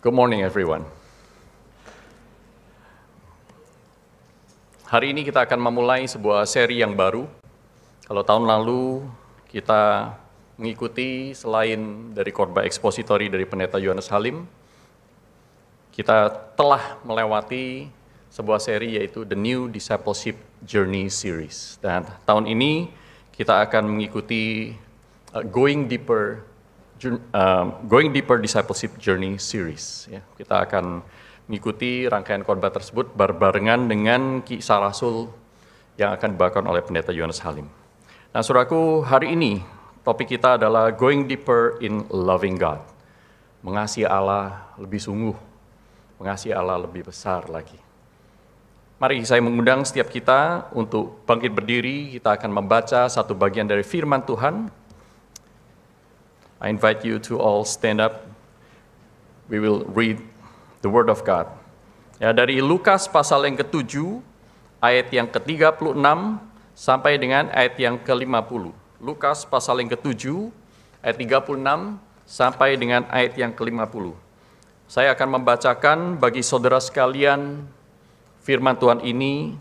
Good morning everyone. Hari ini kita akan memulai sebuah seri yang baru. Kalau tahun lalu kita mengikuti selain dari khotbah ekspositori dari Pendeta Yohanes Halim, kita telah melewati sebuah seri yaitu The New Discipleship Journey Series. Dan tahun ini kita akan mengikuti Going Deeper Discipleship Journey Series. Ya, kita akan mengikuti rangkaian khotbah tersebut berbarengan dengan kisah Rasul yang akan dibawakan oleh Pendeta Yohanes Halim. Nah, saudaraku, hari ini topik kita adalah Going Deeper in Loving God. Mengasihi Allah lebih sungguh, mengasihi Allah lebih besar lagi. Mari saya mengundang setiap kita untuk bangkit berdiri, kita akan membaca satu bagian dari firman Tuhan. I invite you to all stand up. We will read the Word of God. Ya, dari Lukas pasal yang ke-7, ayat yang ke-36 sampai dengan ayat yang ke-50. Lukas pasal yang ke-7, ayat 36 sampai dengan ayat yang ke-50. Saya akan membacakan bagi saudara sekalian firman Tuhan ini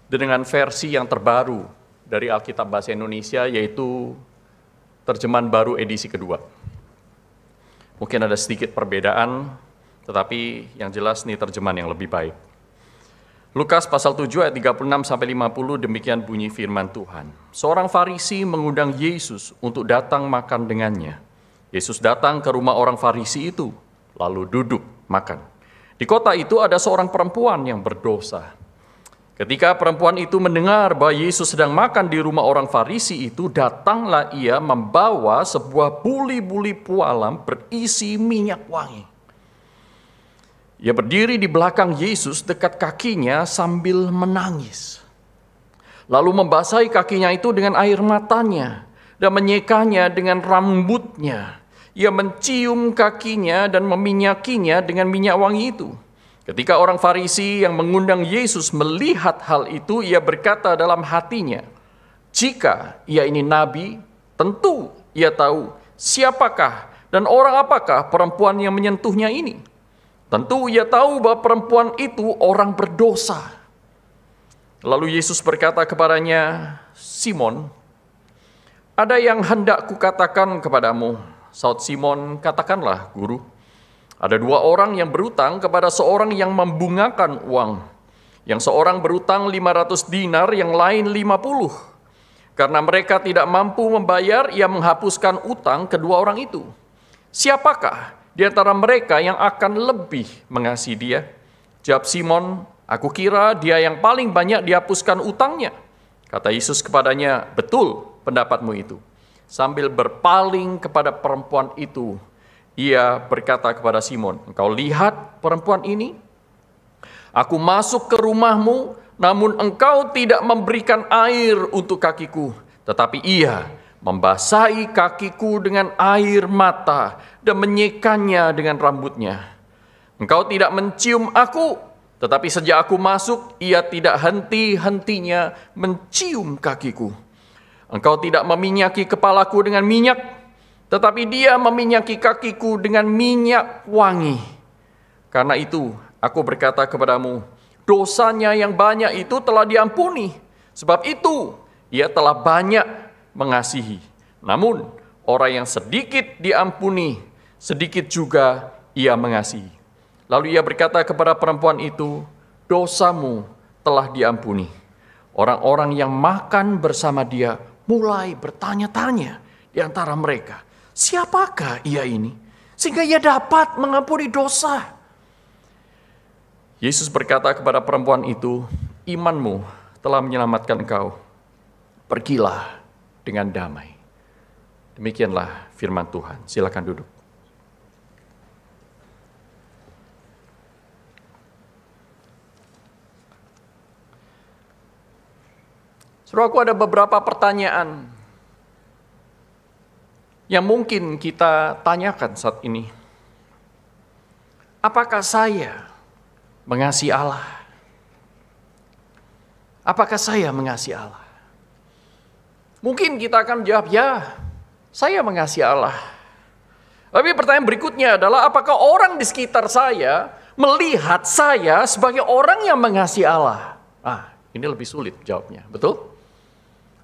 dengan versi yang terbaru dari Alkitab Bahasa Indonesia, yaitu terjemahan baru edisi kedua. Mungkin ada sedikit perbedaan, tetapi yang jelas ini terjemahan yang lebih baik. Lukas pasal 7 ayat 36 sampai 50, demikian bunyi firman Tuhan. Seorang Farisi mengundang Yesus untuk datang makan dengannya. Yesus datang ke rumah orang Farisi itu, lalu duduk makan. Di kota itu ada seorang perempuan yang berdosa. Ketika perempuan itu mendengar bahwa Yesus sedang makan di rumah orang Farisi itu, datanglah ia membawa sebuah buli-buli pualam berisi minyak wangi. Ia berdiri di belakang Yesus dekat kakinya sambil menangis. Lalu membasahi kakinya itu dengan air matanya dan menyekanya dengan rambutnya. Ia mencium kakinya dan meminyakinya dengan minyak wangi itu. Ketika orang Farisi yang mengundang Yesus melihat hal itu, ia berkata dalam hatinya, jika ia ini nabi, tentu ia tahu siapakah dan orang apakah perempuan yang menyentuhnya ini. Tentu ia tahu bahwa perempuan itu orang berdosa. Lalu Yesus berkata kepadanya, Simon, ada yang hendak kukatakan kepadamu. Saud Simon, katakanlah, Guru. Ada dua orang yang berutang kepada seorang yang membungakan uang. Yang seorang berutang 500 dinar, yang lain 50. Karena mereka tidak mampu membayar, ia menghapuskan utang kedua orang itu. Siapakah di antara mereka yang akan lebih mengasihi dia? Jawab Simon, aku kira dia yang paling banyak dihapuskan utangnya. Kata Yesus kepadanya, betul pendapatmu itu. Sambil berpaling kepada perempuan itu, ia berkata kepada Simon, engkau lihat perempuan ini? Aku masuk ke rumahmu, namun engkau tidak memberikan air untuk kakiku. Tetapi ia membasahi kakiku dengan air mata dan menyekannya dengan rambutnya. Engkau tidak mencium aku, tetapi sejak aku masuk, ia tidak henti-hentinya mencium kakiku. Engkau tidak meminyaki kepalaku dengan minyak, tetapi dia meminyaki kakiku dengan minyak wangi. Karena itu, aku berkata kepadamu, dosanya yang banyak itu telah diampuni. Sebab itu, ia telah banyak mengasihi. Namun, orang yang sedikit diampuni, sedikit juga ia mengasihi. Lalu ia berkata kepada perempuan itu, dosamu telah diampuni. Orang-orang yang makan bersama dia mulai bertanya-tanya di antara mereka, siapakah ia ini, sehingga ia dapat mengampuni dosa? Yesus berkata kepada perempuan itu, imanmu telah menyelamatkan engkau. Pergilah dengan damai. Demikianlah firman Tuhan. Silakan duduk. Saudaraku, ada beberapa pertanyaan yang mungkin kita tanyakan saat ini. Apakah saya mengasihi Allah? Apakah saya mengasihi Allah? Mungkin kita akan jawab, ya, saya mengasihi Allah. Tapi pertanyaan berikutnya adalah, apakah orang di sekitar saya melihat saya sebagai orang yang mengasihi Allah? Ini lebih sulit jawabnya, betul?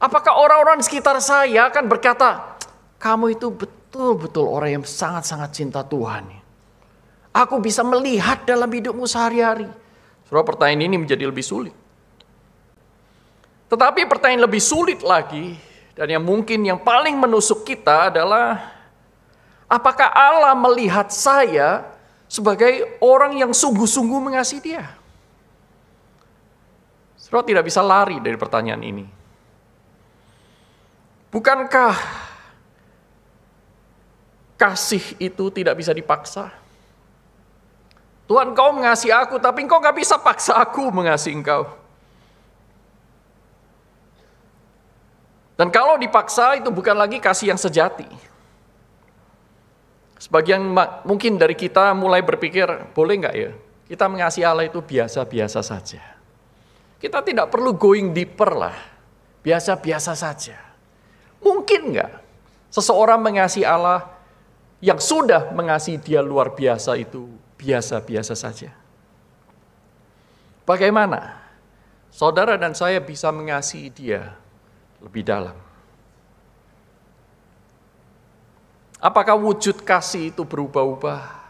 Apakah orang-orang di sekitar saya akan berkata, kamu itu betul-betul orang yang sangat-sangat cinta Tuhan. Aku bisa melihat dalam hidupmu sehari-hari. Saudara, pertanyaan ini menjadi lebih sulit. Tetapi pertanyaan lebih sulit lagi, dan yang mungkin yang paling menusuk kita adalah, apakah Allah melihat saya sebagai orang yang sungguh-sungguh mengasihi Dia? Saudara tidak bisa lari dari pertanyaan ini. Bukankah kasih itu tidak bisa dipaksa? Tuhan, Kau mengasihi aku, tapi Engkau gak bisa paksa aku mengasihi Engkau. Dan kalau dipaksa, itu bukan lagi kasih yang sejati. Sebagian mungkin dari kita mulai berpikir, boleh nggak ya, kita mengasihi Allah itu biasa-biasa saja. Kita tidak perlu going deeper lah, biasa-biasa saja. Mungkin nggak seseorang mengasihi Allah yang sudah mengasihi Dia luar biasa itu biasa-biasa saja? Bagaimana saudara dan saya bisa mengasihi Dia lebih dalam? Apakah wujud kasih itu berubah-ubah?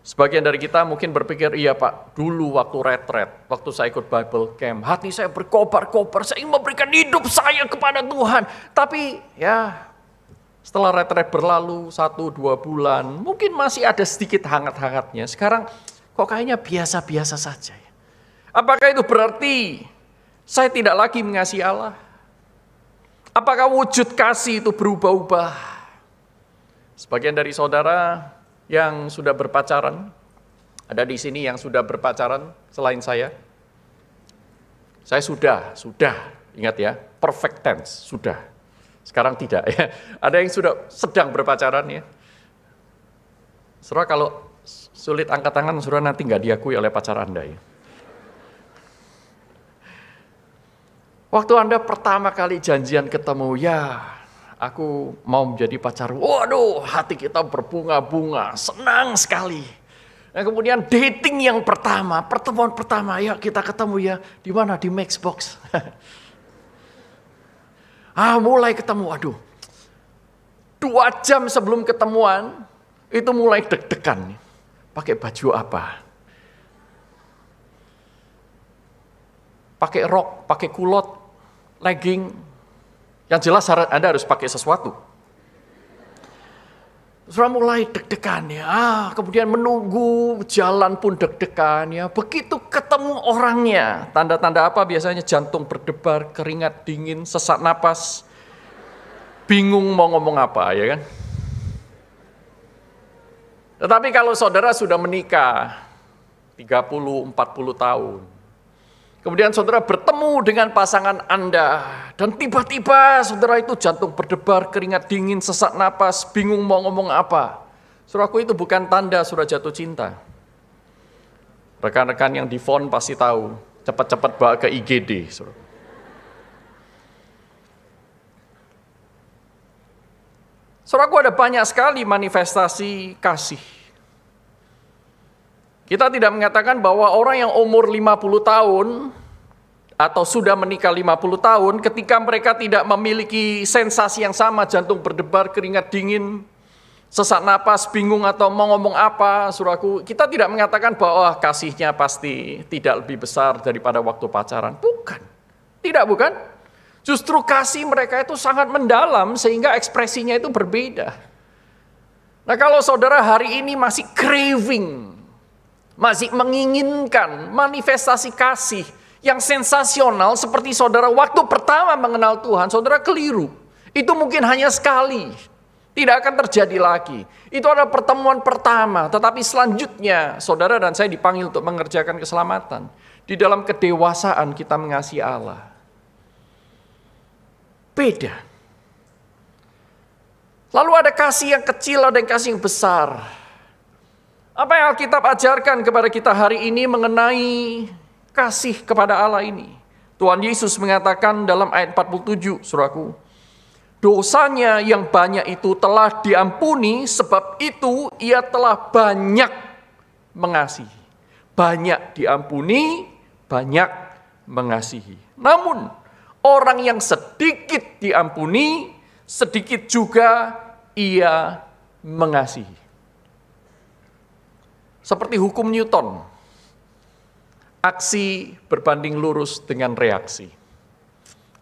Sebagian dari kita mungkin berpikir, iya Pak, dulu waktu retret, waktu saya ikut Bible Camp, hati saya berkobar-kobar, saya ingin memberikan hidup saya kepada Tuhan. Tapi ya, setelah retret berlalu 1-2 bulan, mungkin masih ada sedikit hangat-hangatnya. Sekarang kok kayaknya biasa-biasa saja. Apakah itu berarti saya tidak lagi mengasihi Allah? Apakah wujud kasih itu berubah-ubah? Sebagian dari saudara yang sudah berpacaran, ada di sini yang sudah berpacaran selain saya. Saya sudah, ingat ya, perfect tense, sudah. Sekarang tidak ya. Ada yang sudah sedang berpacaran ya. Saudara, kalau sulit angkat tangan, saudara nanti nggak diakui oleh pacar Anda ya. Waktu Anda pertama kali janjian ketemu, ya aku mau menjadi pacar. Waduh, hati kita berbunga-bunga, senang sekali. Nah, kemudian dating yang pertama, pertemuan pertama, ya kita ketemu ya, di mana? Di Maxbox. Mulai ketemu, aduh. 2 jam sebelum ketemuan, itu mulai deg-degan. Pakai baju apa? Pakai rok, pakai kulot, legging. Yang jelas Anda harus pakai sesuatu. Sudah mulai deg-degan ya. Kemudian menunggu, jalan pun deg-degan ya. Begitu ketemu orangnya, tanda-tanda apa biasanya? Jantung berdebar, keringat dingin, sesak napas, bingung mau ngomong apa ya kan. Tetapi kalau saudara sudah menikah 30-40 tahun, kemudian saudara bertemu dengan pasangan Anda, dan tiba-tiba saudara itu jantung berdebar, keringat dingin, sesak napas, bingung mau ngomong apa. Saudaraku, itu bukan tanda saudara jatuh cinta. Rekan-rekan yang di phone pasti tahu, cepat-cepat bawa ke IGD. Saudaraku, ada banyak sekali manifestasi kasih. Kita tidak mengatakan bahwa orang yang umur 50 tahun atau sudah menikah 50 tahun, ketika mereka tidak memiliki sensasi yang sama, jantung berdebar, keringat dingin, sesak napas, bingung atau mau ngomong apa, saudaraku, kita tidak mengatakan bahwa kasihnya pasti tidak lebih besar daripada waktu pacaran. Bukan. Tidak, bukan. Justru kasih mereka itu sangat mendalam sehingga ekspresinya itu berbeda. Nah, kalau saudara hari ini masih craving, masih menginginkan manifestasi kasih yang sensasional seperti saudara waktu pertama mengenal Tuhan, saudara keliru. Itu mungkin hanya sekali, tidak akan terjadi lagi. Itu adalah pertemuan pertama, tetapi selanjutnya saudara dan saya dipanggil untuk mengerjakan keselamatan. Di dalam kedewasaan kita mengasihi Allah. Beda. Lalu ada kasih yang kecil, ada yang kasih yang besar. Apa yang Alkitab ajarkan kepada kita hari ini mengenai kasih kepada Allah ini? Tuhan Yesus mengatakan dalam ayat 47, saudaraku, dosanya yang banyak itu telah diampuni, sebab itu ia telah banyak mengasihi. Banyak diampuni, banyak mengasihi. Namun, orang yang sedikit diampuni, sedikit juga ia mengasihi. Seperti hukum Newton, aksi berbanding lurus dengan reaksi.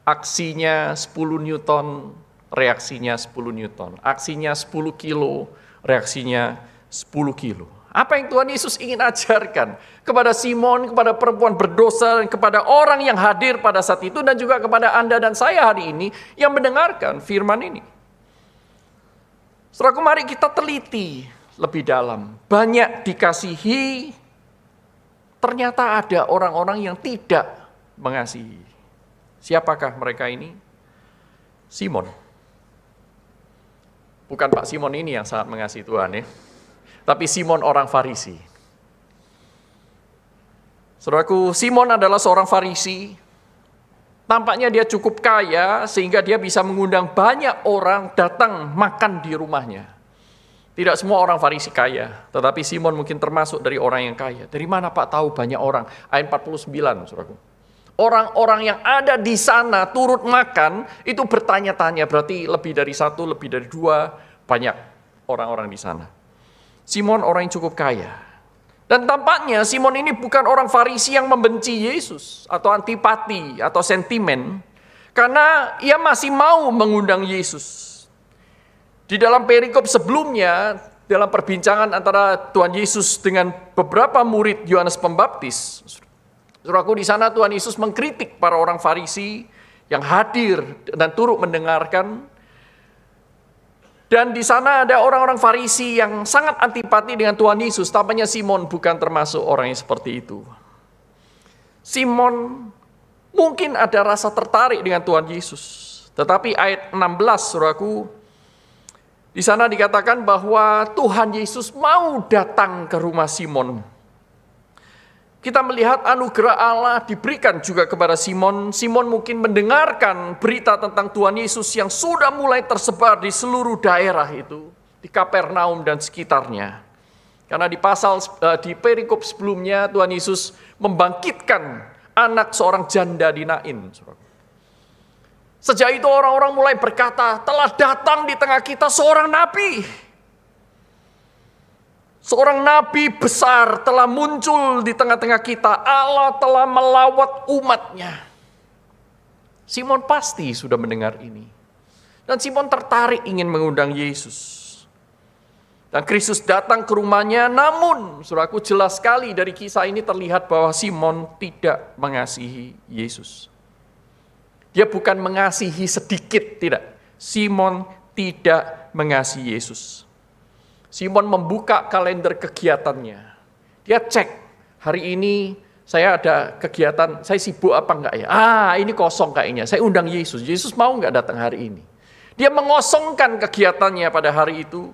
Aksinya 10 Newton, reaksinya 10 Newton. Aksinya 10 kilo, reaksinya 10 kilo. Apa yang Tuhan Yesus ingin ajarkan kepada Simon, kepada perempuan berdosa, dan kepada orang yang hadir pada saat itu, dan juga kepada Anda dan saya hari ini yang mendengarkan firman ini. Saudaraku, mari kita teliti lebih dalam. Banyak dikasihi, ternyata ada orang-orang yang tidak mengasihi. Siapakah mereka ini? Simon. Bukan Pak Simon ini yang sangat mengasihi Tuhan ya. Tapi Simon orang Farisi. Saudaraku, Simon adalah seorang Farisi. Tampaknya dia cukup kaya sehingga dia bisa mengundang banyak orang datang makan di rumahnya. Tidak semua orang Farisi kaya, tetapi Simon mungkin termasuk dari orang yang kaya. Dari mana Pak tahu banyak orang? Ayat 49, saudaraku. Orang-orang yang ada di sana turut makan, itu bertanya-tanya, berarti lebih dari satu, lebih dari dua, banyak orang-orang di sana. Simon orang yang cukup kaya. Dan tampaknya Simon ini bukan orang Farisi yang membenci Yesus atau antipati atau sentimen, karena ia masih mau mengundang Yesus. Di dalam perikop sebelumnya, dalam perbincangan antara Tuhan Yesus dengan beberapa murid Yohanes Pembaptis, saudaraku, di sana Tuhan Yesus mengkritik para orang Farisi yang hadir dan turut mendengarkan. Dan di sana ada orang-orang Farisi yang sangat antipati dengan Tuhan Yesus. Tampaknya Simon bukan termasuk orang yang seperti itu. Simon mungkin ada rasa tertarik dengan Tuhan Yesus. Tetapi ayat 16, saudaraku, di sana dikatakan bahwa Tuhan Yesus mau datang ke rumah Simon. Kita melihat anugerah Allah diberikan juga kepada Simon. Simon mungkin mendengarkan berita tentang Tuhan Yesus yang sudah mulai tersebar di seluruh daerah itu, di Kapernaum dan sekitarnya. Karena di perikop sebelumnya Tuhan Yesus membangkitkan anak seorang janda di Nain. Sejak itu orang-orang mulai berkata, telah datang di tengah kita seorang nabi. Seorang nabi besar telah muncul di tengah-tengah kita. Allah telah melawat umatnya. Simon pasti sudah mendengar ini. Dan Simon tertarik ingin mengundang Yesus. Dan Kristus datang ke rumahnya. Namun, saudaraku, jelas sekali dari kisah ini terlihat bahwa Simon tidak mengasihi Yesus. Dia bukan mengasihi sedikit, tidak. Simon tidak mengasihi Yesus. Simon membuka kalender kegiatannya. Dia cek, hari ini saya ada kegiatan, saya sibuk apa enggak ya? Ini kosong kayaknya, saya undang Yesus. Yesus mau enggak datang hari ini? Dia mengosongkan kegiatannya pada hari itu.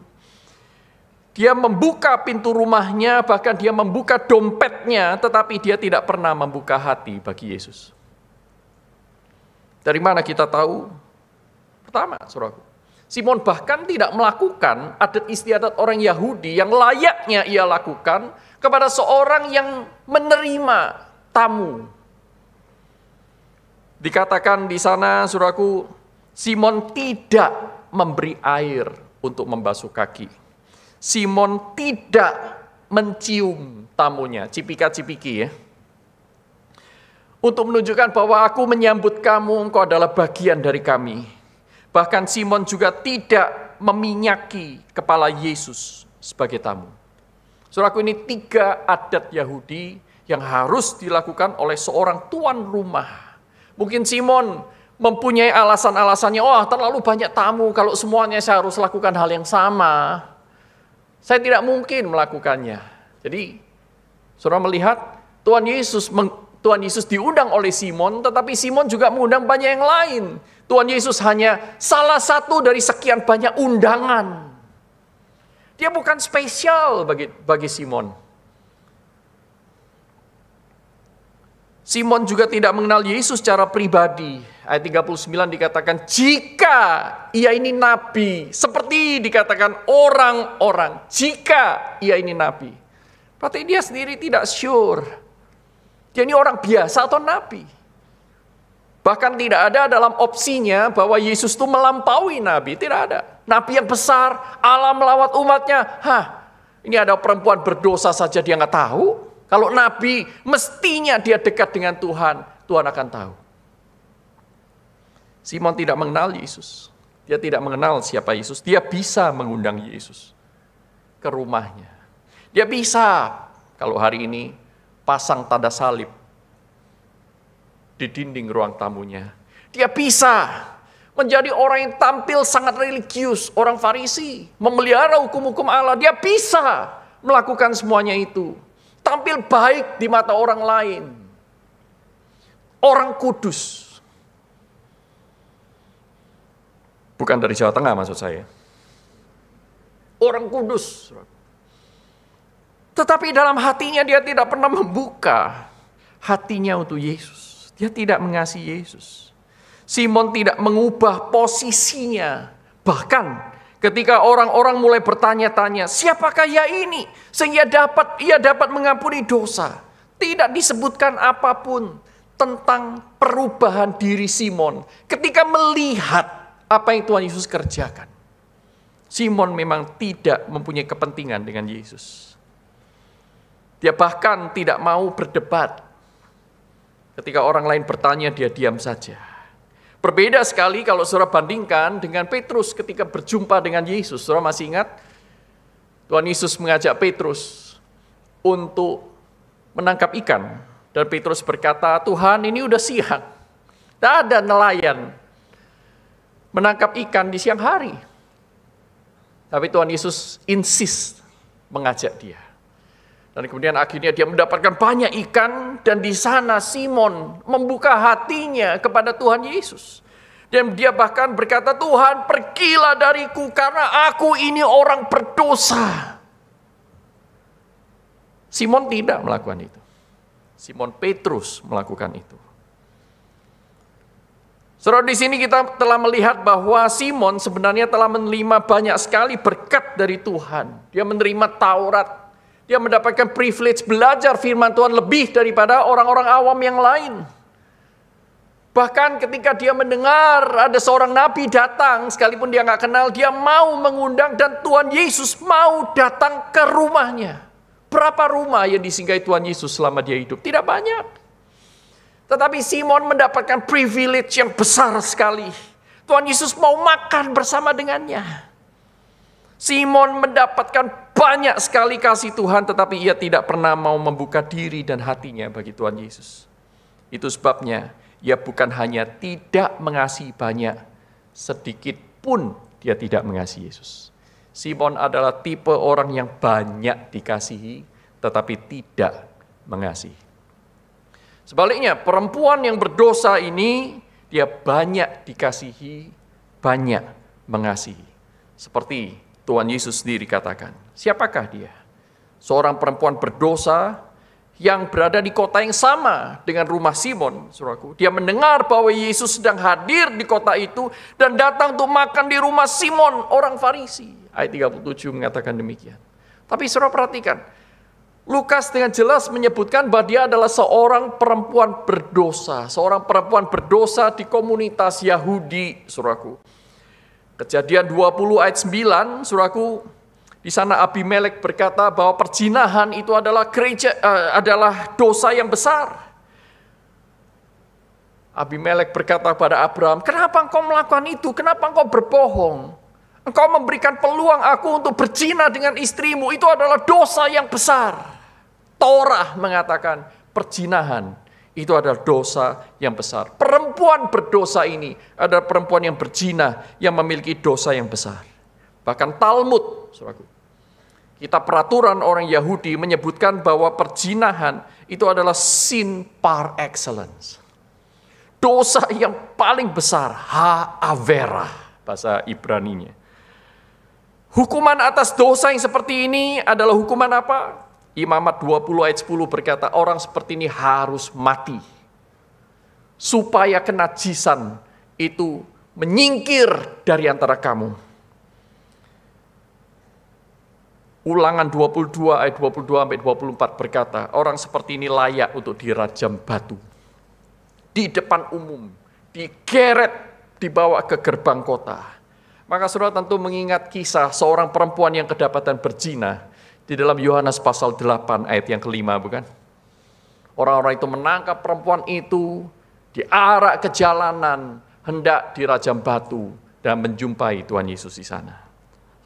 Dia membuka pintu rumahnya, bahkan dia membuka dompetnya, tetapi dia tidak pernah membuka hati bagi Yesus. Dari mana kita tahu? Pertama, saudaraku, Simon bahkan tidak melakukan adat istiadat orang Yahudi yang layaknya ia lakukan kepada seorang yang menerima tamu. Dikatakan di sana, saudaraku, Simon tidak memberi air untuk membasuh kaki. Simon tidak mencium tamunya, cipika-cipiki ya. Untuk menunjukkan bahwa aku menyambut kamu, engkau adalah bagian dari kami. Bahkan Simon juga tidak meminyaki kepala Yesus sebagai tamu. Saudaraku, ini 3 adat Yahudi yang harus dilakukan oleh seorang tuan rumah. Mungkin Simon mempunyai alasan-alasannya, terlalu banyak tamu, kalau semuanya saya harus lakukan hal yang sama. Saya tidak mungkin melakukannya. Jadi, saudara melihat Tuhan Yesus diundang oleh Simon, tetapi Simon juga mengundang banyak yang lain. Tuhan Yesus hanya salah satu dari sekian banyak undangan. Dia bukan spesial bagi Simon. Simon juga tidak mengenal Yesus secara pribadi. Ayat 39 dikatakan, jika ia ini nabi, seperti dikatakan orang-orang, jika ia ini nabi. Berarti dia sendiri tidak sure. Dia ini orang biasa atau nabi. Bahkan tidak ada dalam opsinya bahwa Yesus itu melampaui nabi. Tidak ada. Nabi yang besar, Allah melawat umatnya. Ini ada perempuan berdosa saja dia nggak tahu. Kalau nabi, mestinya dia dekat dengan Tuhan. Tuhan akan tahu. Simon tidak mengenal Yesus. Dia tidak mengenal siapa Yesus. Dia bisa mengundang Yesus ke rumahnya. Dia bisa, kalau hari ini, pasang tanda salib di dinding ruang tamunya. Dia bisa menjadi orang yang tampil sangat religius, orang Farisi, memelihara hukum-hukum Allah. Dia bisa melakukan semuanya itu. Tampil baik di mata orang lain. Orang kudus. Bukan dari Jawa Tengah maksud saya. Orang kudus. Tetapi dalam hatinya dia tidak pernah membuka hatinya untuk Yesus. Dia tidak mengasihi Yesus. Simon tidak mengubah posisinya. Bahkan ketika orang-orang mulai bertanya-tanya, siapakah ia ini? Sehingga ia dapat mengampuni dosa. Tidak disebutkan apapun tentang perubahan diri Simon. Ketika melihat apa yang Tuhan Yesus kerjakan. Simon memang tidak mempunyai kepentingan dengan Yesus. Dia bahkan tidak mau berdebat. Ketika orang lain bertanya, dia diam saja. Berbeda sekali kalau saudara bandingkan dengan Petrus ketika berjumpa dengan Yesus. Saudara masih ingat? Tuhan Yesus mengajak Petrus untuk menangkap ikan. Dan Petrus berkata, Tuhan ini udah siang. Tidak ada nelayan menangkap ikan di siang hari. Tapi Tuhan Yesus insist mengajak dia. Dan kemudian akhirnya dia mendapatkan banyak ikan. Dan di sana Simon membuka hatinya kepada Tuhan Yesus. Dan dia bahkan berkata, Tuhan pergilah dariku karena aku ini orang berdosa. Simon tidak melakukan itu. Simon Petrus melakukan itu. Saudara, di sini kita telah melihat bahwa Simon sebenarnya telah menerima banyak sekali berkat dari Tuhan. Dia menerima Taurat. Dia mendapatkan privilege belajar firman Tuhan lebih daripada orang-orang awam yang lain. Bahkan ketika dia mendengar ada seorang nabi datang, sekalipun dia nggak kenal, dia mau mengundang dan Tuhan Yesus mau datang ke rumahnya. Berapa rumah yang disinggahi Tuhan Yesus selama dia hidup? Tidak banyak. Tetapi Simon mendapatkan privilege yang besar sekali. Tuhan Yesus mau makan bersama dengannya. Simon mendapatkan banyak sekali kasih Tuhan, tetapi ia tidak pernah mau membuka diri dan hatinya bagi Tuhan Yesus. Itu sebabnya ia bukan hanya tidak mengasihi banyak, sedikit pun dia tidak mengasihi Yesus. Simon adalah tipe orang yang banyak dikasihi, tetapi tidak mengasihi. Sebaliknya, perempuan yang berdosa ini, dia banyak dikasihi, banyak mengasihi. Seperti Tuhan Yesus sendiri katakan, siapakah dia? Seorang perempuan berdosa yang berada di kota yang sama dengan rumah Simon, saudaraku. Dia mendengar bahwa Yesus sedang hadir di kota itu dan datang untuk makan di rumah Simon, orang Farisi. Ayat 37 mengatakan demikian. Tapi saudara perhatikan, Lukas dengan jelas menyebutkan bahwa dia adalah seorang perempuan berdosa. Seorang perempuan berdosa di komunitas Yahudi, saudaraku. Kejadian 20 ayat 9, saudaraku, di sana Abimelek berkata bahwa perzinahan itu adalah adalah dosa yang besar. Abimelek berkata kepada Abraham, kenapa engkau melakukan itu? Kenapa engkau berbohong? Engkau memberikan peluang aku untuk berzina dengan istrimu. Itu adalah dosa yang besar. Torah mengatakan perzinahan itu adalah dosa yang besar. Perempuan berdosa ini adalah perempuan yang berzina yang memiliki dosa yang besar. Bahkan Talmud, saudaraku, kitab peraturan orang Yahudi menyebutkan bahwa perzinahan itu adalah sin par excellence. Dosa yang paling besar, ha'avera, bahasa Ibraninya. Hukuman atas dosa yang seperti ini adalah hukuman apa? Imamat 20 ayat 10 berkata, orang seperti ini harus mati. supaya kenajisan itu menyingkir dari antara kamu. Ulangan 22 ayat 22-24 berkata, orang seperti ini layak untuk dirajam batu. Di depan umum, digeret, dibawa ke gerbang kota. Maka saudara tentu mengingat kisah seorang perempuan yang kedapatan berzina di dalam Yohanes pasal 8 ayat yang kelima, bukan? Orang-orang itu menangkap perempuan itu, diarak ke jalanan, hendak dirajam batu dan menjumpai Tuhan Yesus di sana.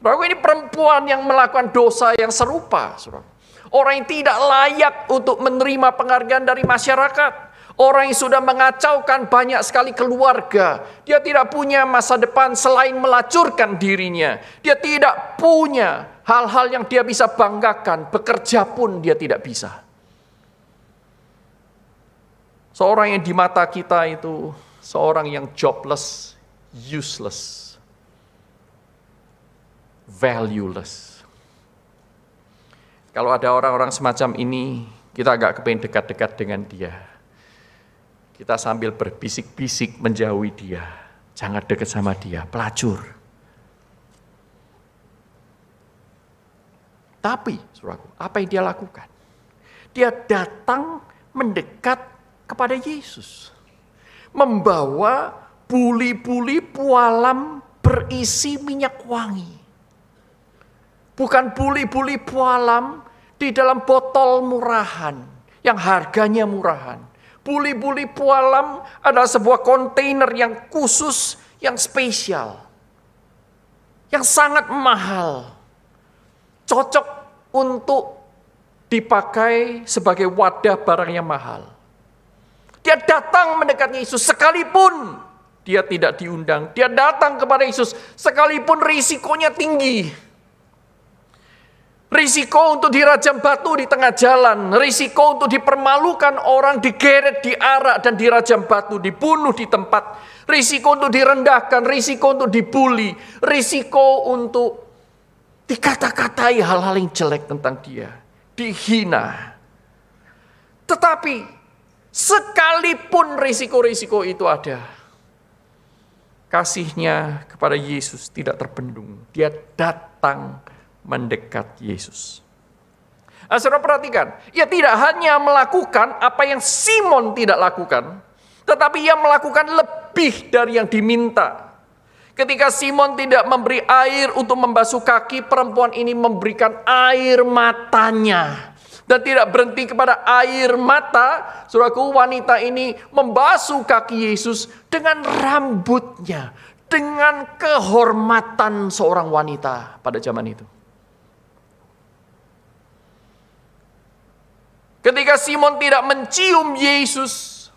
Saudara, ini perempuan yang melakukan dosa yang serupa. Saudara. Orang yang tidak layak untuk menerima penghargaan dari masyarakat. Orang yang sudah mengacaukan banyak sekali keluarga. Dia tidak punya masa depan selain melacurkan dirinya. Dia tidak punya hal-hal yang dia bisa banggakan. Bekerja pun dia tidak bisa. Seorang yang di mata kita itu seorang yang jobless, useless, valueless. Kalau ada orang-orang semacam ini, kita agak kepengen dekat-dekat dengan dia. Kita sambil berbisik-bisik menjauhi dia. Jangan dekat sama dia, pelacur. Tapi, saudaraku, apa yang dia lakukan? Dia datang mendekat kepada Yesus. Membawa buli-buli pualam berisi minyak wangi. Bukan buli-buli pualam di dalam botol murahan, yang harganya murahan. Buli-buli pualam adalah sebuah kontainer yang khusus, yang spesial. Yang sangat mahal. Cocok untuk dipakai sebagai wadah barang yang mahal. Dia datang mendekat Yesus sekalipun dia tidak diundang. Dia datang kepada Yesus sekalipun risikonya tinggi. Risiko untuk dirajam batu di tengah jalan. Risiko untuk dipermalukan orang, digeret, diarak, dan dirajam batu, dibunuh di tempat. Risiko untuk direndahkan, risiko untuk dibully. Risiko untuk dikata-katai hal-hal yang jelek tentang dia. Dihina. Tetapi sekalipun risiko-risiko itu ada, kasihnya kepada Yesus tidak terbendung. Dia datang mendekat Yesus. Nah, saudara perhatikan, ia tidak hanya melakukan apa yang Simon tidak lakukan, tetapi ia melakukan lebih dari yang diminta. Ketika Simon tidak memberi air untuk membasuh kaki, perempuan ini memberikan air matanya. Dan tidak berhenti kepada air mata, saudaraku, wanita ini membasuh kaki Yesus dengan rambutnya, dengan kehormatan seorang wanita pada zaman itu. Ketika Simon tidak mencium Yesus,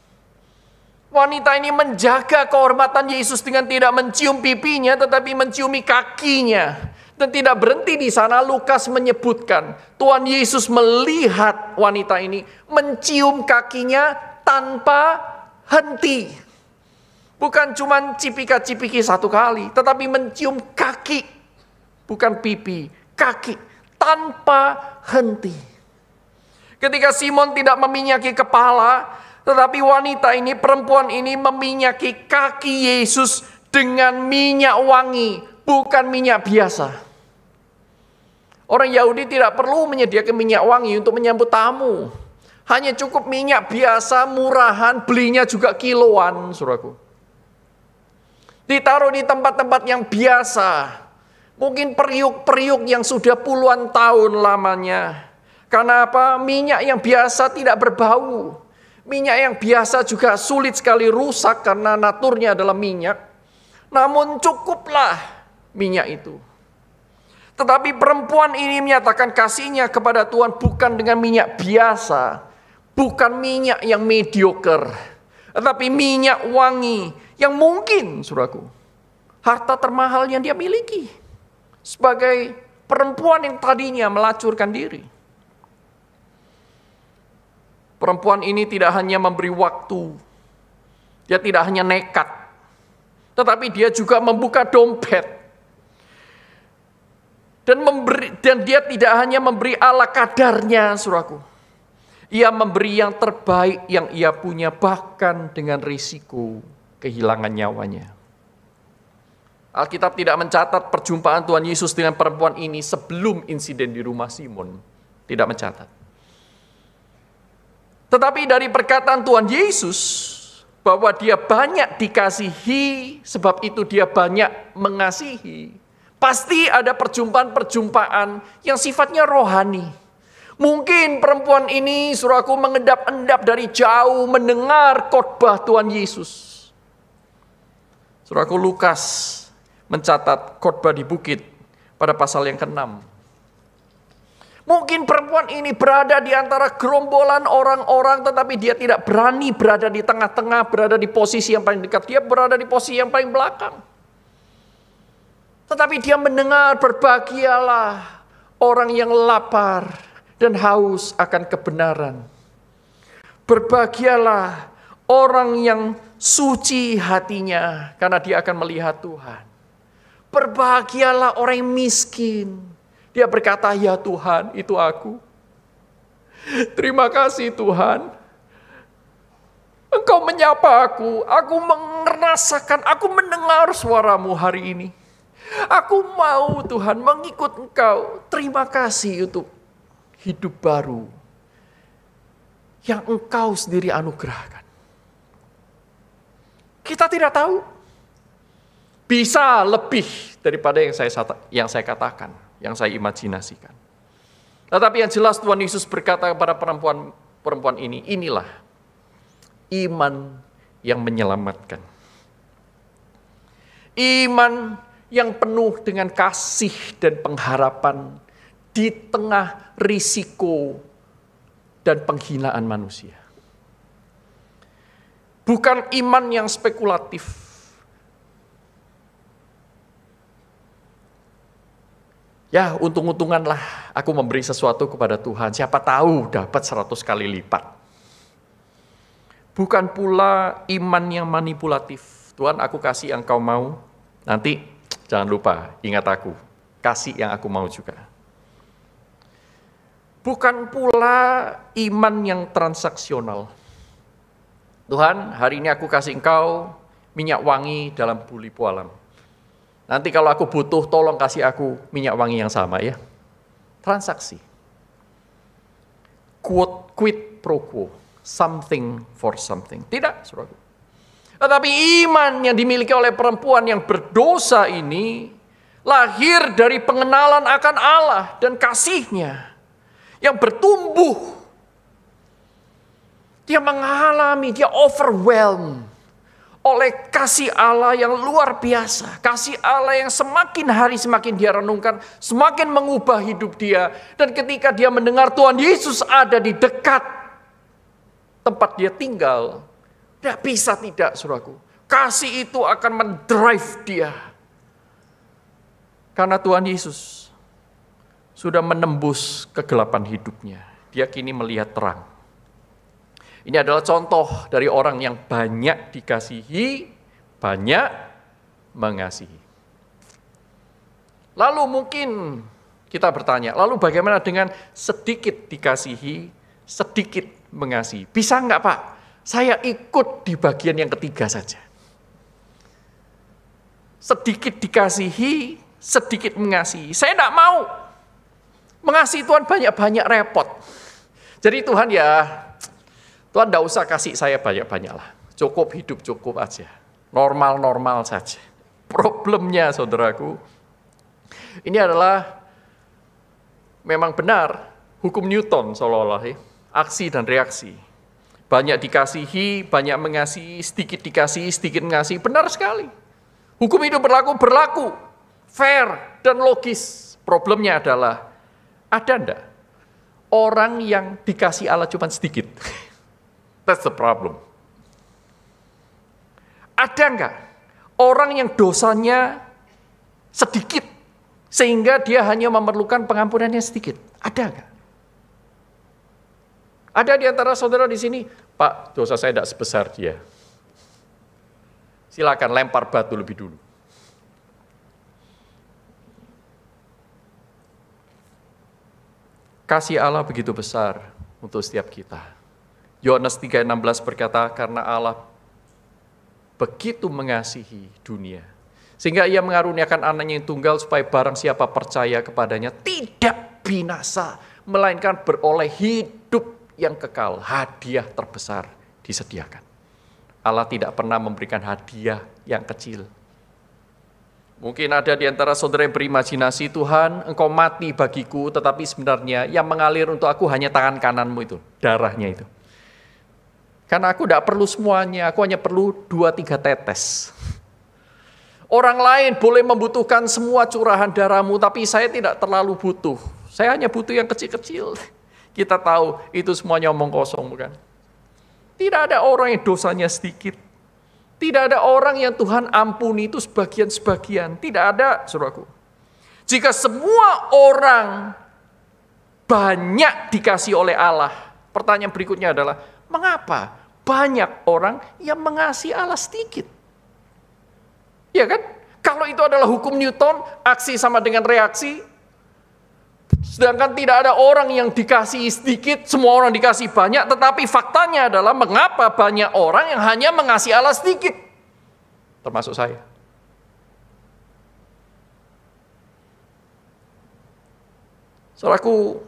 wanita ini menjaga kehormatan Yesus dengan tidak mencium pipinya, tetapi menciumi kakinya. Dan tidak berhenti di sana, Lukas menyebutkan Tuhan Yesus melihat wanita ini mencium kakinya tanpa henti. Bukan cuma cipika-cipiki satu kali, tetapi mencium kaki, bukan pipi, kaki, tanpa henti. Ketika Simon tidak meminyaki kepala, tetapi wanita ini, perempuan ini meminyaki kaki Yesus dengan minyak wangi, bukan minyak biasa. Orang Yahudi tidak perlu menyediakan minyak wangi untuk menyambut tamu. Hanya cukup minyak biasa, murahan, belinya juga kiloan, saudaraku. Ditaruh di tempat-tempat yang biasa. Mungkin periuk-periuk yang sudah puluhan tahun lamanya. Karena apa? Minyak yang biasa tidak berbau. Minyak yang biasa juga sulit sekali rusak karena naturnya adalah minyak. Namun cukuplah minyak itu. Tetapi perempuan ini menyatakan kasihnya kepada Tuhan bukan dengan minyak biasa. Bukan minyak yang mediocre. Tetapi minyak wangi yang mungkin, saudaraku, harta termahal yang dia miliki. Sebagai perempuan yang tadinya melacurkan diri. Perempuan ini tidak hanya memberi waktu. Dia tidak hanya nekat. Tetapi dia juga membuka dompet. Dan dia tidak hanya memberi ala kadarnya, saudaraku. Ia memberi yang terbaik yang ia punya, bahkan dengan risiko kehilangan nyawanya. Alkitab tidak mencatat perjumpaan Tuhan Yesus dengan perempuan ini sebelum insiden di rumah Simon. Tidak mencatat. Tetapi dari perkataan Tuhan Yesus, bahwa dia banyak dikasihi, sebab itu dia banyak mengasihi. Pasti ada perjumpaan-perjumpaan yang sifatnya rohani. Mungkin perempuan ini, saudaraku, mengendap-endap dari jauh mendengar khotbah Tuhan Yesus. Saudaraku, Lukas mencatat khotbah di bukit pada pasal yang ke-6. Mungkin perempuan ini berada di antara gerombolan orang-orang, tetapi dia tidak berani berada di tengah-tengah, berada di posisi yang paling dekat. Dia berada di posisi yang paling belakang. Tetapi dia mendengar, berbahagialah orang yang lapar dan haus akan kebenaran. Berbahagialah orang yang suci hatinya, karena dia akan melihat Tuhan. Berbahagialah orang yang miskin. Dia berkata, ya Tuhan, itu aku. Terima kasih Tuhan. Engkau menyapa aku merasakan, aku mendengar suaramu hari ini. Aku mau Tuhan mengikut Engkau. Terima kasih untuk hidup baru yang Engkau sendiri anugerahkan. Kita tidak tahu. Bisa lebih daripada yang saya katakan, yang saya imajinasikan. Tetapi yang jelas Tuhan Yesus berkata kepada perempuan ini, inilah iman yang menyelamatkan. Iman yang penuh dengan kasih dan pengharapan di tengah risiko dan penghinaan manusia. Bukan iman yang spekulatif. Ya, untung-untunganlah aku memberi sesuatu kepada Tuhan. Siapa tahu dapat 100 kali lipat. Bukan pula iman yang manipulatif. Tuhan, aku kasih yang kau mau. Nanti jangan lupa, ingat aku. Kasih yang aku mau juga. Bukan pula iman yang transaksional. Tuhan, hari ini aku kasih engkau minyak wangi dalam buli pualam. Nanti kalau aku butuh, tolong kasih aku minyak wangi yang sama ya. Transaksi. Quid pro quo. Something for something. Tidak, saudaraku. Tetapi iman yang dimiliki oleh perempuan yang berdosa ini lahir dari pengenalan akan Allah dan kasih-Nya yang bertumbuh. Dia mengalami, dia overwhelmed oleh kasih Allah yang luar biasa. Kasih Allah yang semakin hari semakin dia renungkan, semakin mengubah hidup dia. Dan ketika dia mendengar Tuhan Yesus ada di dekat tempat dia tinggal, tidak bisa tidak, saudaraku. Kasih itu akan mendrive dia. Karena Tuhan Yesus sudah menembus kegelapan hidupnya. Dia kini melihat terang. Ini adalah contoh dari orang yang banyak dikasihi, banyak mengasihi. Lalu mungkin kita bertanya, lalu bagaimana dengan sedikit dikasihi, sedikit mengasihi? Bisa enggak Pak? Saya ikut di bagian yang ketiga saja. Sedikit dikasihi, sedikit mengasihi. Saya enggak mau mengasihi Tuhan banyak-banyak repot. Jadi Tuhan Tuhan enggak usah kasih saya banyak-banyak lah. Cukup hidup cukup aja. Normal-normal saja. Problemnya saudaraku, ini adalah memang benar hukum Newton seolah-olah ya. Aksi dan reaksi. Banyak dikasihi, banyak mengasihi, sedikit dikasihi, sedikit mengasihi. Benar sekali. Hukum itu berlaku. Fair dan logis. Problemnya adalah, ada enggak orang yang dikasih Allah cuma sedikit? That's the problem. Ada enggak orang yang dosanya sedikit sehingga dia hanya memerlukan pengampunannya sedikit? Ada enggak? Ada di antara saudara di sini, Pak, dosa saya tidak sebesar dia. Silakan lempar batu lebih dulu. Kasih Allah begitu besar. untuk setiap kita. Yohanes 3:16 berkata, karena Allah begitu mengasihi dunia, sehingga ia mengaruniakan anaknya yang tunggal supaya barang siapa percaya kepadanya tidak binasa, melainkan beroleh hidup yang kekal. Hadiah terbesar disediakan. Allah tidak pernah memberikan hadiah yang kecil. Mungkin ada di antara saudara yang berimajinasi, Tuhan, Engkau mati bagiku, tetapi sebenarnya yang mengalir untuk aku hanya tangan kananmu itu, darahnya itu. Karena aku tidak perlu semuanya, aku hanya perlu 2-3 tetes. Orang lain boleh membutuhkan semua curahan darahmu, tapi saya tidak terlalu butuh. Saya hanya butuh yang kecil-kecil. Kita tahu itu semuanya omong kosong, bukan? Tidak ada orang yang dosanya sedikit. Tidak ada orang yang Tuhan ampuni itu sebagian-sebagian. Tidak ada, saudaraku. Jika semua orang banyak dikasih oleh Allah, pertanyaan berikutnya adalah, mengapa banyak orang yang mengasihi Allah sedikit? Ya kan? Kalau itu adalah hukum Newton, aksi sama dengan reaksi, sedangkan tidak ada orang yang dikasih sedikit, semua orang dikasih banyak, tetapi faktanya adalah mengapa banyak orang yang hanya mengasihi Allah sedikit, termasuk saya. Saudaraku,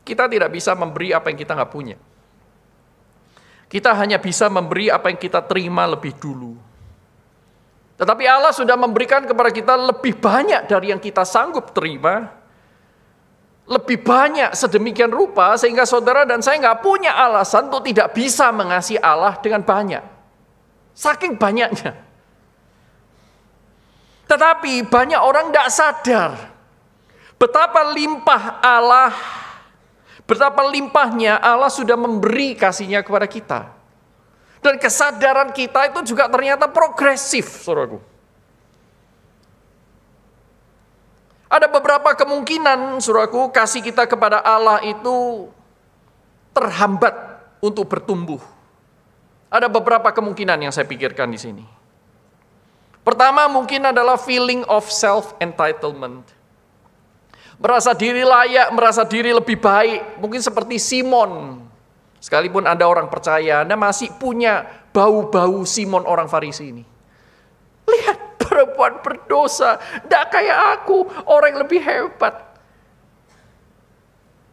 kita tidak bisa memberi apa yang kita nggak punya. Kita hanya bisa memberi apa yang kita terima lebih dulu. Tetapi Allah sudah memberikan kepada kita lebih banyak dari yang kita sanggup terima. Lebih banyak sedemikian rupa sehingga saudara dan saya nggak punya alasan untuk tidak bisa mengasihi Allah dengan banyak. Saking banyaknya. Tetapi banyak orang tidak sadar betapa limpah Allah, betapa limpahnya Allah sudah memberi kasih-Nya kepada kita. Dan kesadaran kita itu juga ternyata progresif, saudaraku. Ada beberapa kemungkinan, saudaraku, kasih kita kepada Allah itu terhambat untuk bertumbuh. Ada beberapa kemungkinan yang saya pikirkan di sini. Pertama mungkin adalah feeling of self-entitlement. Merasa diri layak, merasa diri lebih baik. Mungkin seperti Simon. Sekalipun Anda orang percaya, Anda masih punya bau-bau Simon orang Farisi ini. Lihat. Perempuan berdosa, tidak kayak aku, orang yang lebih hebat.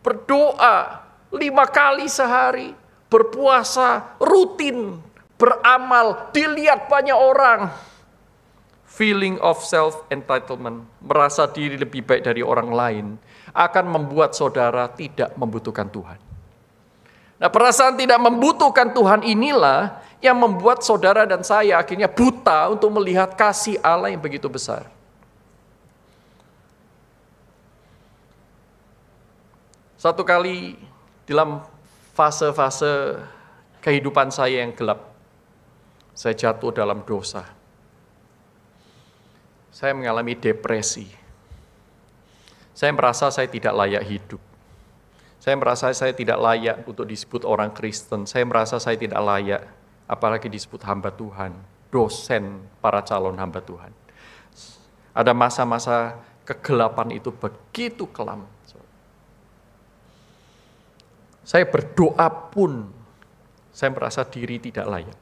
Berdoa 5 kali sehari, berpuasa rutin, beramal, dilihat banyak orang. Feeling of self-entitlement, merasa diri lebih baik dari orang lain, akan membuat saudara tidak membutuhkan Tuhan. Nah, perasaan tidak membutuhkan Tuhan inilah yang membuat saudara dan saya akhirnya buta untuk melihat kasih Allah yang begitu besar. Satu kali dalam fase-fase kehidupan saya yang gelap, saya jatuh dalam dosa. Saya mengalami depresi. Saya merasa saya tidak layak hidup. Saya merasa saya tidak layak untuk disebut orang Kristen. Saya merasa saya tidak layak, apalagi disebut hamba Tuhan, dosen para calon hamba Tuhan. Ada masa-masa kegelapan itu begitu kelam. Saya berdoa pun, saya merasa diri tidak layak.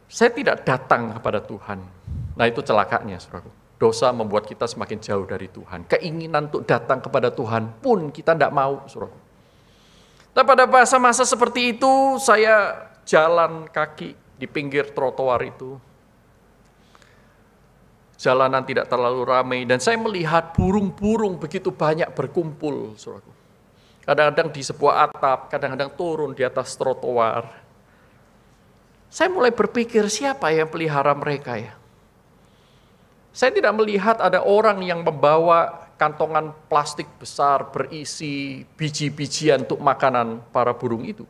Saya tidak datang kepada Tuhan. Nah, itu celakanya, saudaraku. Dosa membuat kita semakin jauh dari Tuhan. Keinginan untuk datang kepada Tuhan pun kita tidak mau, saudaraku. Nah, pada masa-masa seperti itu, saya jalan kaki di pinggir trotoar itu. Jalanan tidak terlalu ramai, dan saya melihat burung-burung begitu banyak berkumpul, saudaraku. Kadang-kadang di sebuah atap, kadang-kadang turun di atas trotoar. Saya mulai berpikir, siapa yang pelihara mereka ya? Saya tidak melihat ada orang yang membawa kantongan plastik besar berisi biji-bijian untuk makanan para burung itu.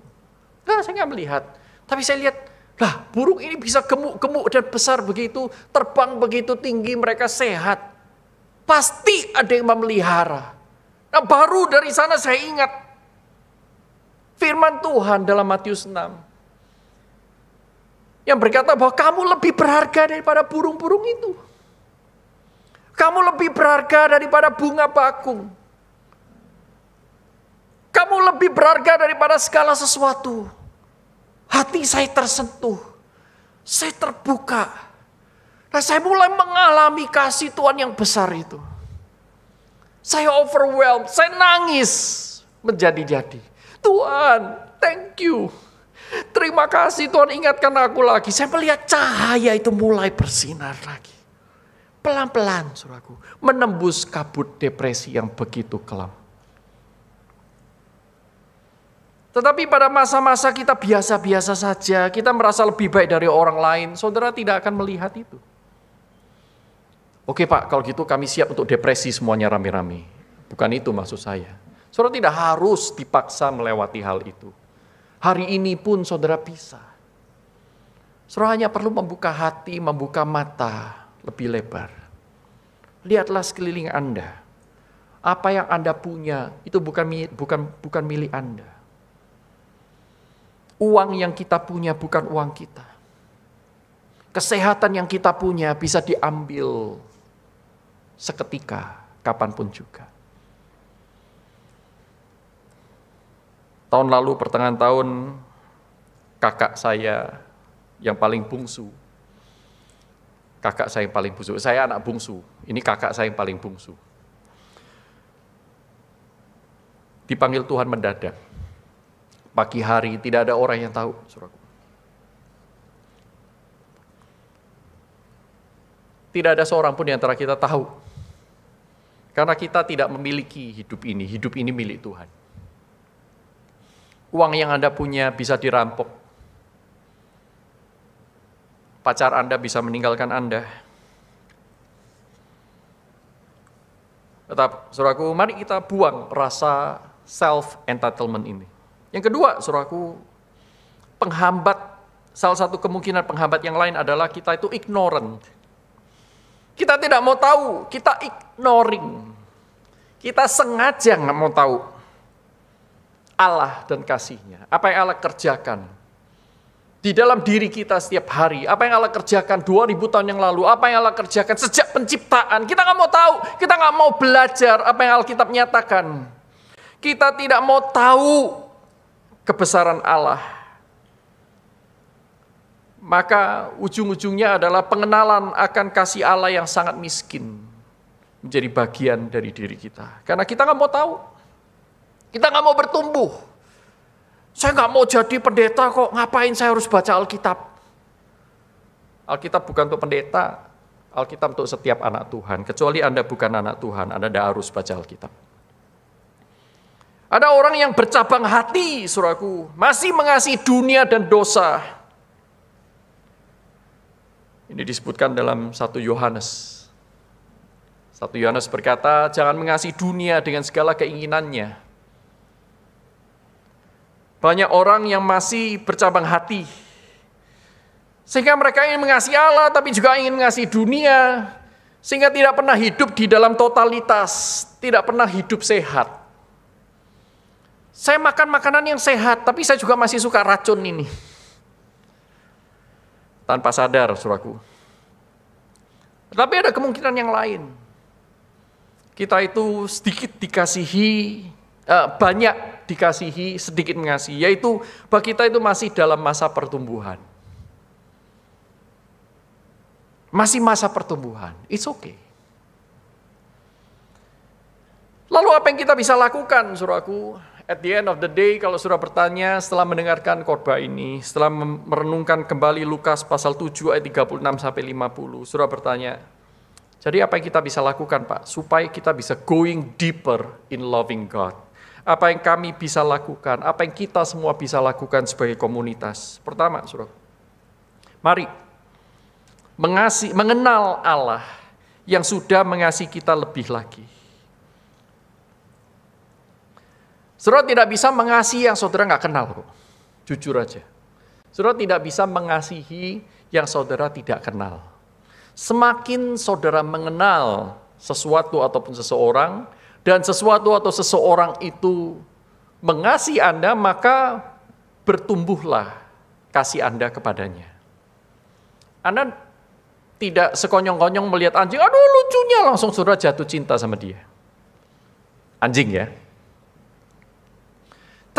Nah, saya nggak melihat. Tapi saya lihat, lah burung ini bisa gemuk-gemuk dan besar begitu, terbang begitu tinggi, mereka sehat. Pasti ada yang memelihara. Nah, baru dari sana saya ingat firman Tuhan dalam Matius 6. Yang berkata bahwa kamu lebih berharga daripada burung-burung itu. Kamu lebih berharga daripada bunga bakung. kamu lebih berharga daripada segala sesuatu. Hati saya tersentuh. Saya terbuka. Dan saya mulai mengalami kasih Tuhan yang besar itu. Saya overwhelmed, saya nangis menjadi-jadi. Tuhan, thank you. Terima kasih Tuhan, ingatkan aku lagi. Saya melihat cahaya itu mulai bersinar lagi. Pelan-pelan, saudaraku, menembus kabut depresi yang begitu kelam. Tetapi pada masa-masa kita biasa-biasa saja, kita merasa lebih baik dari orang lain, saudara tidak akan melihat itu. Oke Pak, kalau gitu kami siap untuk depresi semuanya rame-rame. Bukan itu maksud saya. Saudara tidak harus dipaksa melewati hal itu. Hari ini pun saudara bisa. Saudara hanya perlu membuka hati, membuka mata lebih lebar. Lihatlah sekeliling Anda. Apa yang Anda punya itu bukan milik Anda. Uang yang kita punya bukan uang kita. Kesehatan yang kita punya bisa diambil seketika, kapanpun juga. Tahun lalu, pertengahan tahun, kakak saya yang paling bungsu. Kakak saya yang paling bungsu. Saya anak bungsu. Ini kakak saya yang paling bungsu. Dipanggil Tuhan mendadak. Pagi hari tidak ada orang yang tahu, saudaraku. Tidak ada seorang pun di antara kita tahu. Karena kita tidak memiliki hidup ini milik Tuhan. Uang yang Anda punya bisa dirampok. Pacar Anda bisa meninggalkan Anda. Tetap, saudaraku, mari kita buang rasa self-entitlement ini. Yang kedua, saudaraku, salah satu kemungkinan penghambat yang lain adalah kita itu ignorant. Kita tidak mau tahu, kita ignoring. Kita sengaja nggak mau tahu Allah dan kasih-Nya. Apa yang Allah kerjakan di dalam diri kita setiap hari. Apa yang Allah kerjakan 2000 tahun yang lalu. Apa yang Allah kerjakan sejak penciptaan. Kita nggak mau tahu, kita nggak mau belajar apa yang Alkitab nyatakan. Kita tidak mau tahu kebesaran Allah. Maka ujung-ujungnya adalah pengenalan akan kasih Allah yang sangat miskin menjadi bagian dari diri kita. Karena kita nggak mau tahu. Kita nggak mau bertumbuh. Saya nggak mau jadi pendeta kok, ngapain saya harus baca Alkitab? Alkitab bukan untuk pendeta, Alkitab untuk setiap anak Tuhan. Kecuali Anda bukan anak Tuhan, Anda tidak harus baca Alkitab. Ada orang yang bercabang hati, saudaraku, masih mengasihi dunia dan dosa. Ini disebutkan dalam 1 Yohanes. 1 Yohanes berkata, jangan mengasihi dunia dengan segala keinginannya. Banyak orang yang masih bercabang hati. Sehingga mereka ingin mengasihi Allah, tapi juga ingin mengasihi dunia. Sehingga tidak pernah hidup di dalam totalitas, tidak pernah hidup sehat. Saya makan makanan yang sehat, tapi saya juga masih suka racun ini. Tanpa sadar, saudaraku. Tapi ada kemungkinan yang lain. Kita itu sedikit dikasihi, banyak dikasihi, sedikit mengasihi. Yaitu bagi kita itu masih dalam masa pertumbuhan. Masih masa pertumbuhan, it's okay. Lalu apa yang kita bisa lakukan, saudaraku? At the end of the day, kalau saudara bertanya setelah mendengarkan khotbah ini, setelah merenungkan kembali Lukas pasal 7 ayat 36-50, saudara bertanya, jadi apa yang kita bisa lakukan Pak, supaya kita bisa going deeper in loving God? Apa yang kami bisa lakukan, apa yang kita semua bisa lakukan sebagai komunitas? Pertama, saudara, mari mengenal Allah yang sudah mengasihi kita lebih lagi. Saudara tidak bisa mengasihi yang saudara nggak kenal. Jujur aja. Saudara tidak bisa mengasihi yang saudara tidak kenal. Semakin saudara mengenal sesuatu ataupun seseorang, dan sesuatu atau seseorang itu mengasihi Anda, maka bertumbuhlah kasih Anda kepadanya. Anda tidak sekonyong-konyong melihat anjing, aduh lucunya, langsung saudara jatuh cinta sama dia. Anjing ya.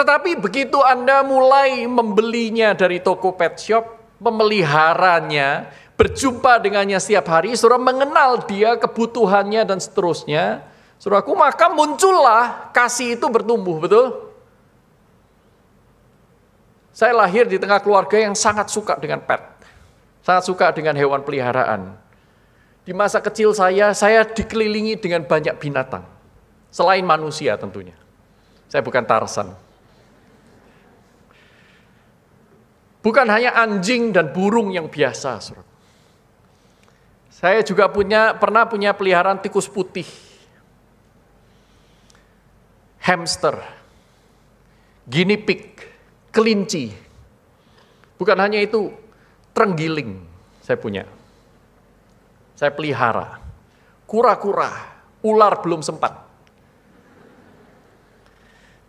Tetapi begitu Anda mulai membelinya dari toko pet shop, memeliharanya, berjumpa dengannya setiap hari, saudara mengenal dia, kebutuhannya dan seterusnya, saudaraku, maka muncullah kasih itu bertumbuh, betul? Saya lahir di tengah keluarga yang sangat suka dengan pet, sangat suka dengan hewan peliharaan. Di masa kecil saya dikelilingi dengan banyak binatang, selain manusia tentunya. Saya bukan Tarzan. Bukan hanya anjing dan burung yang biasa, saudara. Saya juga pernah punya peliharaan tikus putih, hamster, guinea pig, kelinci. Bukan hanya itu, terenggiling saya punya. Saya pelihara. Kura-kura, ular belum sempat.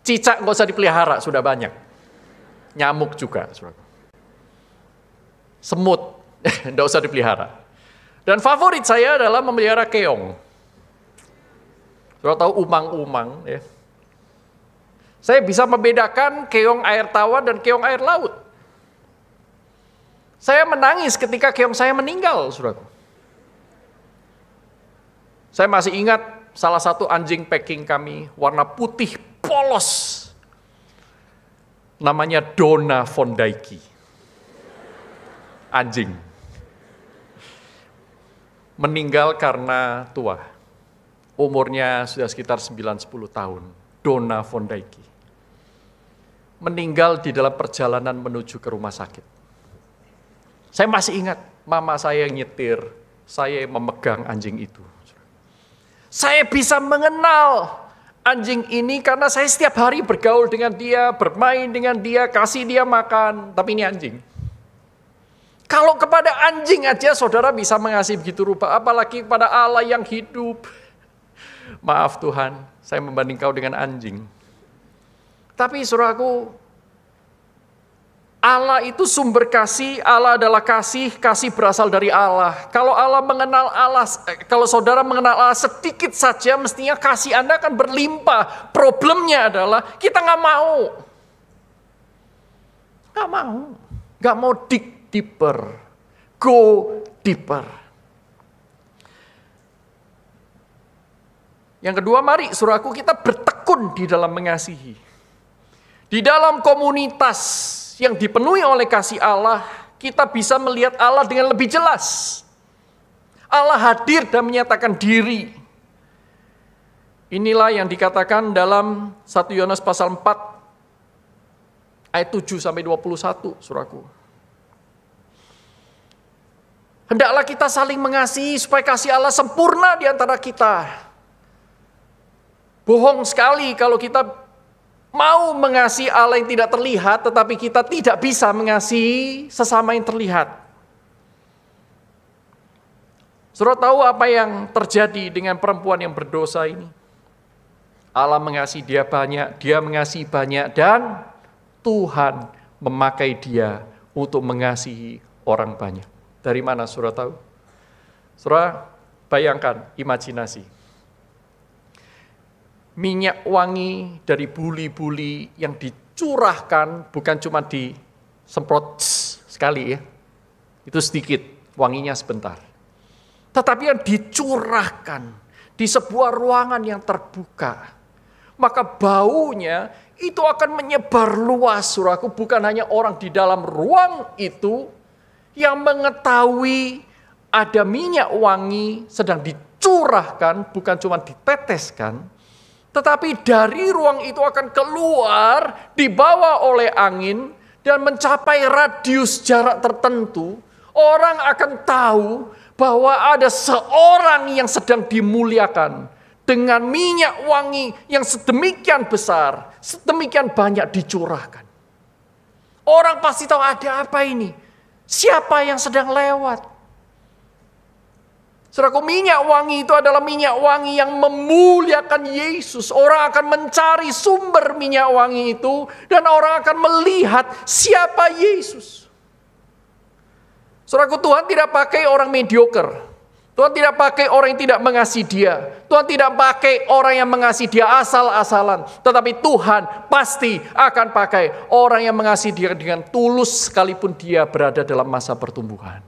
Cicak nggak usah dipelihara, sudah banyak. Nyamuk juga, saudara. Semut, nggak usah dipelihara. Dan favorit saya adalah memelihara keong. Saudara tahu umang-umang, ya. Saya bisa membedakan keong air tawar dan keong air laut. Saya menangis ketika keong saya meninggal, saudaraku. Saya masih ingat salah satu anjing packing kami, warna putih polos. Namanya Donna von Dyke. Anjing. Meninggal karena tua. Umurnya sudah sekitar 9-10 tahun. Donna von Dyke. Meninggal di dalam perjalanan menuju ke rumah sakit. Saya masih ingat, mama saya nyetir, saya memegang anjing itu. Saya bisa mengenal anjing ini karena saya setiap hari bergaul dengan dia, bermain dengan dia, kasih dia makan, tapi ini anjing. Kalau kepada anjing aja saudara bisa mengasihi begitu rupa, apalagi kepada Allah yang hidup. Maaf Tuhan, saya membanding kau dengan anjing. Tapi saudaraku, Allah itu sumber kasih, Allah adalah kasih, kasih berasal dari Allah. Kalau Allah mengenal Allah, kalau saudara mengenal Allah sedikit saja, mestinya kasih Anda akan berlimpah. Problemnya adalah kita nggak mau. Nggak mau dig deeper, go deeper. Yang kedua, mari saudaraku kita bertekun di dalam mengasihi. Di dalam komunitas yang dipenuhi oleh kasih Allah, kita bisa melihat Allah dengan lebih jelas. Allah hadir dan menyatakan diri. Inilah yang dikatakan dalam 1 Yohanes pasal 4 ayat 7-21, saudaraku. Hendaklah kita saling mengasihi supaya kasih Allah sempurna di antara kita. Bohong sekali kalau kita mau mengasihi Allah yang tidak terlihat, tetapi kita tidak bisa mengasihi sesama yang terlihat. Saudara tahu apa yang terjadi dengan perempuan yang berdosa ini? Allah mengasihi dia banyak, dia mengasihi banyak, dan Tuhan memakai dia untuk mengasihi orang banyak. Dari mana saudara tahu? Saudara bayangkan, imajinasi. Minyak wangi dari buli-buli yang dicurahkan bukan cuma disemprot sekali ya. Itu sedikit, wanginya sebentar. Tetapi yang dicurahkan di sebuah ruangan yang terbuka. Maka baunya itu akan menyebar luas, saudaraku. Bukan hanya orang di dalam ruang itu yang mengetahui ada minyak wangi sedang dicurahkan, bukan cuma diteteskan, tetapi dari ruang itu akan keluar, dibawa oleh angin, dan mencapai radius jarak tertentu. Orang akan tahu bahwa ada seorang yang sedang dimuliakan dengan minyak wangi yang sedemikian besar, sedemikian banyak dicurahkan. Orang pasti tahu ada apa ini. Siapa yang sedang lewat? Saudaraku, minyak wangi itu adalah minyak wangi yang memuliakan Yesus. Orang akan mencari sumber minyak wangi itu, dan orang akan melihat siapa Yesus. Saudaraku, Tuhan tidak pakai orang mediocre. Tuhan tidak pakai orang yang tidak mengasihi dia. Tuhan tidak pakai orang yang mengasihi dia asal-asalan. Tetapi Tuhan pasti akan pakai orang yang mengasihi dia dengan tulus sekalipun dia berada dalam masa pertumbuhan.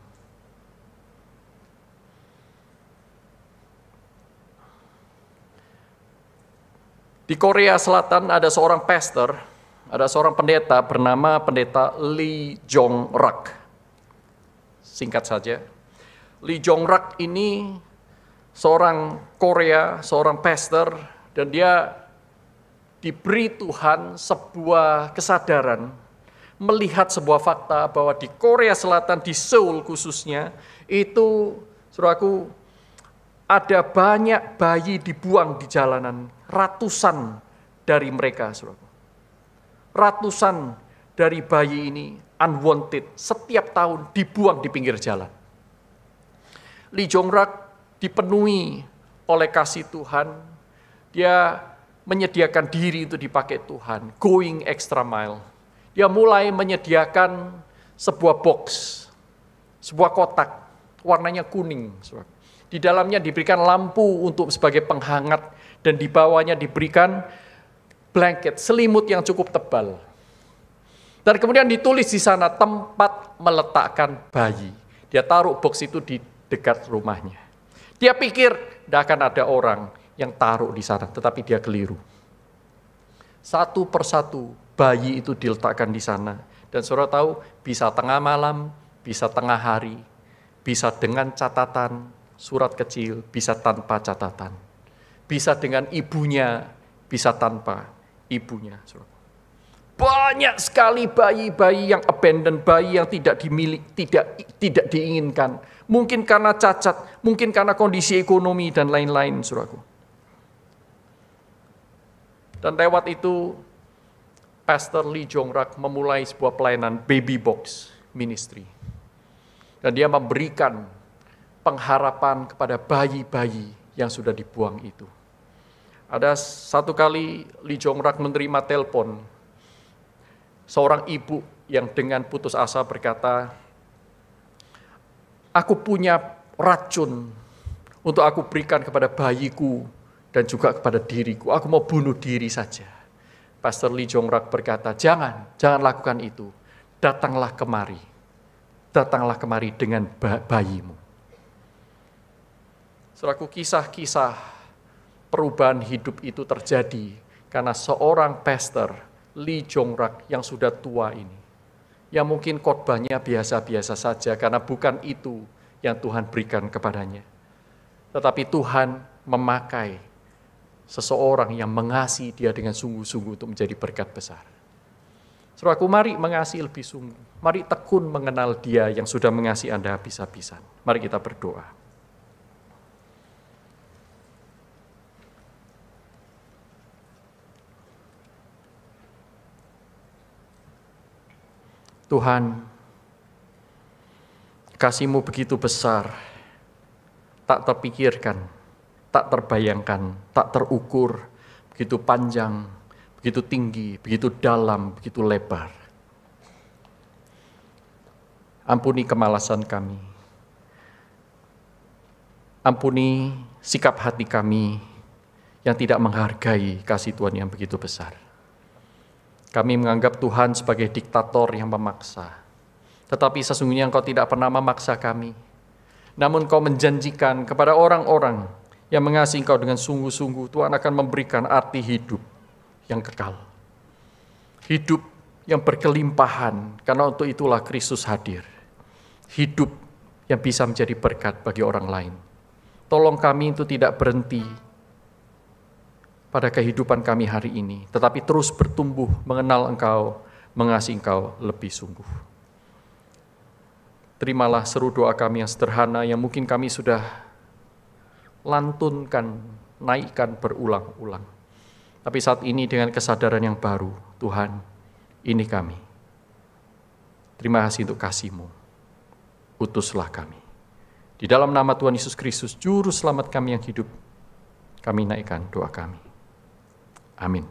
Di Korea Selatan ada seorang pastor, ada seorang pendeta bernama pendeta Lee Jong-rak. Singkat saja. Lee Jong-rak ini seorang Korea, seorang pastor, dan dia diberi Tuhan sebuah kesadaran melihat sebuah fakta bahwa di Korea Selatan, di Seoul khususnya, itu, saudaraku, ada banyak bayi dibuang di jalanan, ratusan dari mereka, saudaraku. Ratusan dari bayi ini unwanted, setiap tahun dibuang di pinggir jalan. Lee Jong-rak dipenuhi oleh kasih Tuhan. Dia menyediakan diri untuk dipakai Tuhan, going extra mile. Dia mulai menyediakan sebuah box, sebuah kotak, warnanya kuning. Di dalamnya diberikan lampu untuk sebagai penghangat, dan di bawahnya diberikan blanket, selimut yang cukup tebal. Dan kemudian ditulis di sana tempat meletakkan bayi. Dia taruh box itu di dekat rumahnya. Dia pikir tidak akan ada orang yang taruh di sana, tetapi dia keliru. Satu persatu bayi itu diletakkan di sana. Dan saudara tahu, bisa tengah malam, bisa tengah hari, bisa dengan catatan surat kecil, bisa tanpa catatan. Bisa dengan ibunya, bisa tanpa ibunya. Banyak sekali bayi-bayi yang abandon, bayi yang tidak dimiliki, tidak diinginkan. Mungkin karena cacat, mungkin karena kondisi ekonomi dan lain-lain, saudaraku. Dan lewat itu, Pastor Lee Jong-rak memulai sebuah pelayanan baby box ministry. Dan dia memberikan pengharapan kepada bayi-bayi yang sudah dibuang itu. Ada satu kali Lee Jong-rak menerima telepon seorang ibu yang dengan putus asa berkata, "Aku punya racun untuk aku berikan kepada bayiku dan juga kepada diriku. Aku mau bunuh diri saja." Pastor Lee Jong-rak berkata, jangan lakukan itu. Datanglah kemari dengan bayimu. Saudaraku, kisah-kisah perubahan hidup itu terjadi karena seorang pastor Lee Jong-rak yang sudah tua ini, yang mungkin khotbahnya biasa-biasa saja karena bukan itu yang Tuhan berikan kepadanya. Tetapi Tuhan memakai seseorang yang mengasihi dia dengan sungguh-sungguh untuk menjadi berkat besar. Saudaraku, mari mengasihi lebih sungguh. Mari tekun mengenal dia yang sudah mengasihi Anda habis-habisan. Mari kita berdoa. Tuhan, kasih-Mu begitu besar, tak terpikirkan, tak terbayangkan, tak terukur, begitu panjang, begitu tinggi, begitu dalam, begitu lebar. Ampuni kemalasan kami. Ampuni sikap hati kami yang tidak menghargai kasih Tuhan yang begitu besar. Kami menganggap Tuhan sebagai diktator yang memaksa. Tetapi sesungguhnya Engkau tidak pernah memaksa kami. Namun Engkau menjanjikan kepada orang-orang yang mengasihi Engkau dengan sungguh-sungguh, Tuhan akan memberikan arti hidup yang kekal. Hidup yang berkelimpahan, karena untuk itulah Kristus hadir. Hidup yang bisa menjadi berkat bagi orang lain. Tolong kami itu tidak berhenti pada kehidupan kami hari ini, tetapi terus bertumbuh mengenal Engkau, mengasihi Engkau lebih sungguh. Terimalah seru doa kami yang sederhana, yang mungkin kami sudah lantunkan, naikkan berulang-ulang. Tapi saat ini dengan kesadaran yang baru, Tuhan, ini kami. Terima kasih untuk kasih-Mu. Utuslah kami. Di dalam nama Tuhan Yesus Kristus, Juru Selamat kami yang hidup, kami naikkan doa kami. Amin.